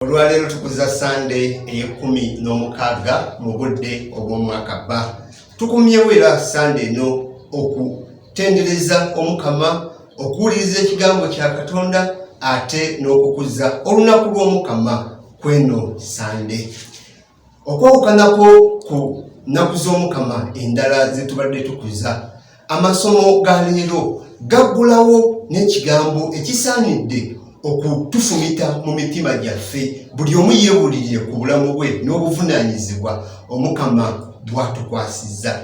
Olwaleero tukuza Sunday ey'ekumi n'omukaaga mu budde obw'omwaka bba. Tukumyewo era Sunday eno okutendereza Omukama, okuwuliriza ekigambo kya Katonda ate n'okukuza olunaku lw'Omukama kweno Sunday. Okwawukanako ku nnaku z'Omukama endala ze tubadde tukuza, amasomo ga leero gaggulawo n'ekigambo ekisaanidde okutufumita mu mitima gyaffe, buli omu yeewulirire ku bulamu bwe n'obuvunaanyizibwa Omukama bw'atukwasizza.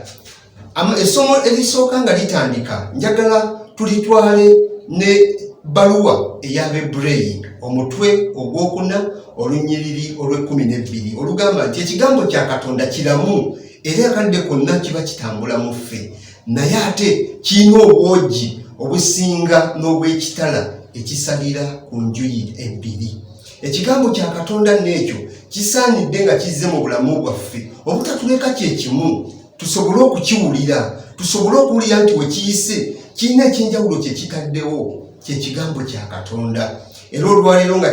Essomo erisooka nga litandika njagala tulitwale ne bbaluwa ey'Abebreyi omutwe ogwokuna olunnyiriri olw'12 olugamba nti ekigambo kya Katonda kiramu era akadde konna kiba kitambula mu ffe, naye ate kirina obwogi obusinga n'obw'ekitala ekisalira ku njuyi ebbiri. Ekigambo kya Katonda n'ekyo kisaanidde nga kizze mu bulamu bwaffe obutatuleka kyekimu, tusobole okukiwulira, tusobole okuwulira nti we kiyise kirina ekyenjawulo kye kitaddewo, kyekigambo kya Katonda. Era olwaleero nga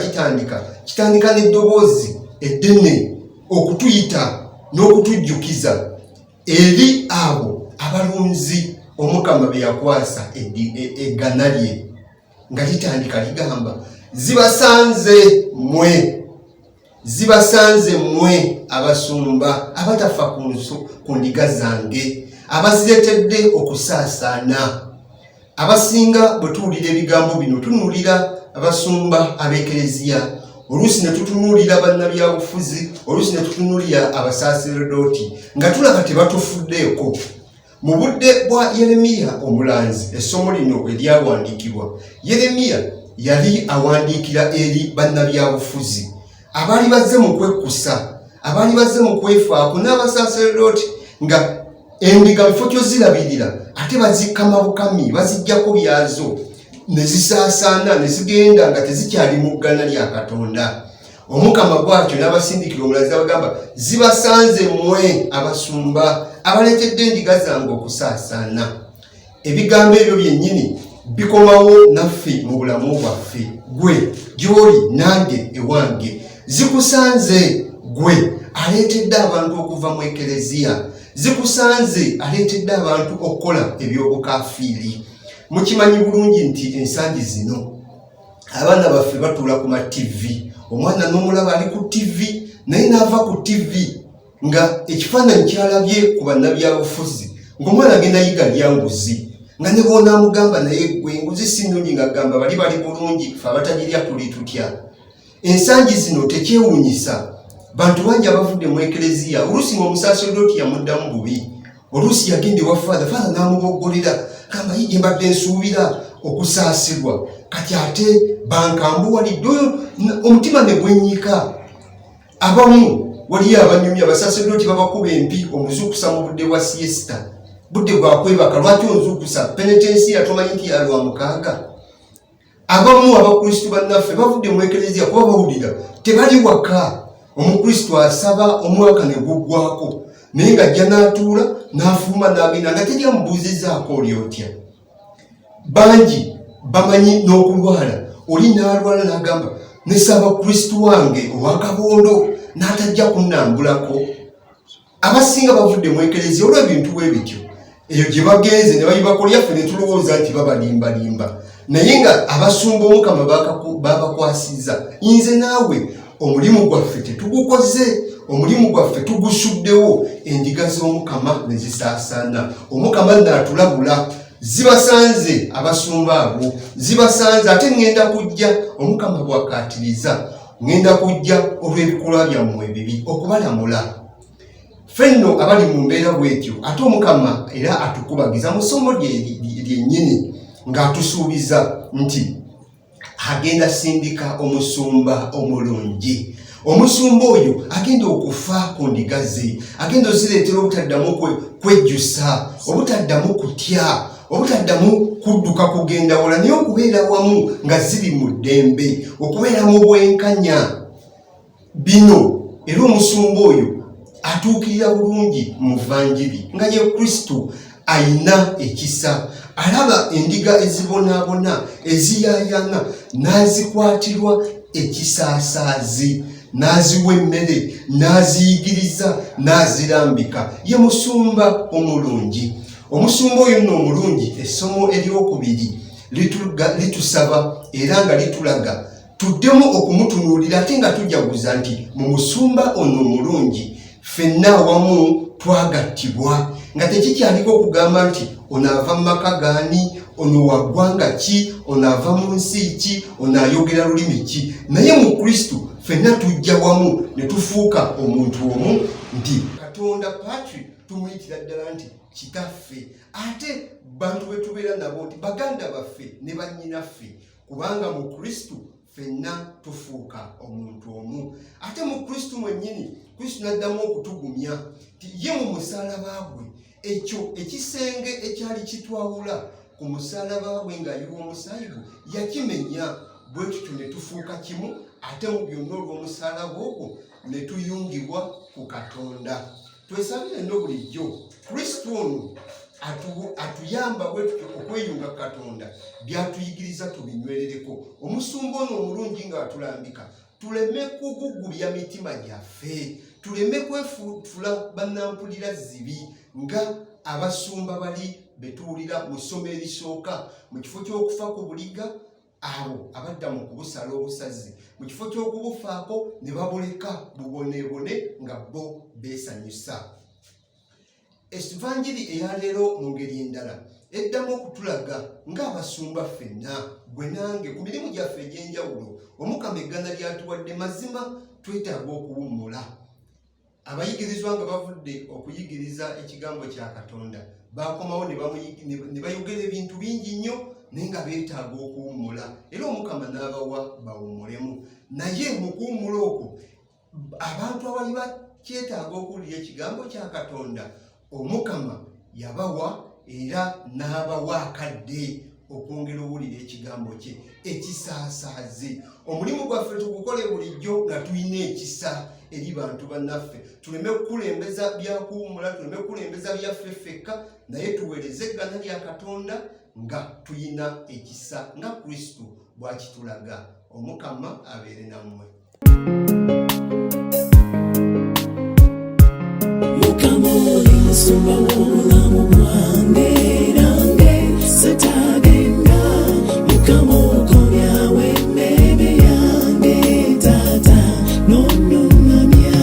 kitandika n'eddoboozi eddene okutuyita n'okutujjukiza eri abo abalunzi Omukama be yakwasa eggana lye, nga litandika ligamba zibasanze mmwe abasumba abatafa ku ndiga zange, abaziretedde okusaasaana. Abasinga bwe tuwulira ebigambo bino tunuulira abasumba ab'ekereziya, oluusi ne tutunuulira bannabyabufuzi, oluusi ne tutunuulira abasaaseredooti nga tulaba tebatufuddeeko. Mu budde bwa Yeremiya omulanzi, essomo lino eryawandiikibwa, Yeremiya yali awandiikira eri bannabyabufuzi abaali bazze mu kwekkusa, abaali bazze mu kwefaako n'abasaaseredooti nga endiga bifo kyozirabirira ate bazikama bukami, baziggyako byazo ne zisaasaana ne zigenda nga tezikyali mu ggana lya Katonda. Omukama bw'atyo n'abasindikira omulanzi abagamba zibasanze mmwe abasumba abaleetedde endiga zange okusaasaana. Ebigambo ebyo byennyini bikomawo naffe mu bulamu bwaffe, gwe gy'oli nange ewange. Zikusanze gwe aleetedde abantu okuva mu ekereziya, zikusanze aleetedde abantu okukola eby'obukafiiri. Mukimanyi bulungi nti ensangi zino abaana baffe batuula ku ma-TV, omwana n'omulaba ali ku TV naye n'ava ku TV nga ekifaananyi kyalabye ku bannabyabufuzi, ng'omwana agenda yiga lyanguzi, nga ne boonamugamba naye gwe enguzi si nnungi, nga gamba bali bulungi, fe abatagirya tuli tutya. Ensangi zino tekyewuunyisa, bantu bangi abavudde mu ekereziya, oluusi ng'omusaaseredooti yamuddamu bubi, oluusi yagenda ewa faada n'amuboggolera gamba yije mbadde nsuubira okusaasirwa, kati ate bankambuwalidde, omutima ne gwennyika. Abamu waliyo abanyumya abasaaseredooti babakuba empi omuzuukusa mu budde bwa siesta, budde bwa kwebaka. Lwaki onzuukusa? Penetensi yatomanyi nti ya lwa mukaaga. Abamu abakristu bannaffe bavudde mu ekereziya kuba bawulira tebali waka, omukristu asaba omwaka ne guggwako, naye ng'ajja n'atuula n'afuluma n'agenda nga teri amubuuzizaako oli otya. Bangi bamanyi n'okulwala, oli n'alwala n'agamba nesaba kristu wange owakabondo n'atajja kunnambulako. Abasinga bavudde mu ekereziya olw'ebintu bwe bityo, eyo gye bagenze ne bayibakolya ffe ne tulowooza nti babalimbalimba, naye nga abasumba Omukama babakwasizza. Nze naawe omulimu gwaffe tetugukoze, omulimu gwaffe tugusuddewo, endiga z'Omukama ne zisaasaana. Omukama n'atulabula, zibasanze abasumba abo, zibasanze. Ate ŋŋenda kujja, Omukama bw'akaatiriza, ŋŋenda kujja olw'ebikolwa byammwe ebibi okubalamula. Ffenno abali mu mbeera bw'etyo, ate Omukama era atukubagiza mu ssomo lyennyini ng'atusuubiza nti agenda sindika omusumba omulungi. Omusumba oyo agenda okufa ku ndiga ze, agenda ozireetera obutaddamu kwejjusa, obutaddamu kutya, obutaddamu kudduka kugenda wala, naye okubeera wamu nga ziri mu ddembe, okubeera mu bwenkanya. Bino era omusumba oyo atuukirira bulungi mu vanjiri nga ye Kristo ayina ekisa, alaba endiga ezibonaabona eziyayana n'azikwatirwa ekisasaazi n'aziwa emmere n'aziyigiriza n'azirambika. Ye musumba omulungi. Omusumba oyo nno omulungi, essomo eryokubiri litusaba era nga litulaga tuddemu okumutunuulira ate nga tujaguza nti mu musumba ono omulungi ffenna awamu twagattibwa, nga tekikyaliko okugamba nti ono ava mu maka gaani, ono wa ggwanga ki, ono ava mu nsi ki, ono ayogera lulimi ki. Naye mu Kristo ffenna tujja wamu ne tufuuka omuntu omu, nti Katonda Patrick tumuyitira ddala nti kitaffe, ate bantu be tubeera nabo nti baganda baffe ne bannyinaffe, kubanga mu Kristo ffenna tufuuka omuntu omu. Ate mu Kristo mwennyini, Kristo n'addamu okutugumya nti ye mu musaalaba gwe, ekyo ekisenge ekyali kitwawula ku musaalaba gwe ng'ayiwa omusaayi gwe yakimenya, bwe tutyo ne tufuuka kimu, ate mu byonna olw'omusaalaba ogwo ne tuyungibwa ku Katonda. Twesabire nno bulijjo Kristo ono atuyamba bwe tutyo okweyunga ku Katonda, by'atuyigiriza tubinywerereko. Omusumba ono omulungi ng'atulambika, tuleme kugugubya mitima gyaffe, tuleme kwefuula bannampulira zibi nga abasumba bali betuwulira mu ssomo erisooka, mu kifo ky'okufa ku buliga abo abadda mu kubusala obusazi, mu kifo ky'okubufaako ne babuleka buboneebone nga bo beesanyusa. Evanjiri eya leero mu ngeri endala eddamu okutulaga ng'abasumba ffenna gwe nange ku mirimu gyaffe egy'enjawulo Omukama eggana lyatuwadde mazima twetaaga okuwummula. Abayigirizwa nga bavudde okuyigiriza ekigambo kya Katonda bakomawo ne bayogera ebintu bingi nnyo naye nga beetaaga okuwummula, era Omukama n'abawa bawummulemu. Naye mu kuwummula okwo abantu abali bakyetaaga okuwulira ekigambo kya Katonda, Omukama yabawa era n'abawa akadde okwongera owulira ekigambo kye ekisaasaaze. Omulimu gwaffe tugukole bulijjo nga tulina ekisa eri bantu bannaffe, tuleme kukulembeza byakuwummula, tuleme kukulembeza byaffe ffekka, naye tuweereze eggana lya Katonda nga tulina ekisa nga Kristo bw'akitulaga. Omukama abeere nammwe. Musumba w'obulamu bwange nange setagenga, Mukama okomyawo emmeeme yange taata n'onnungamya.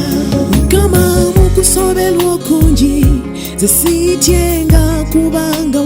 Mukama mu kusoberwa okungi nze siityenga kubanga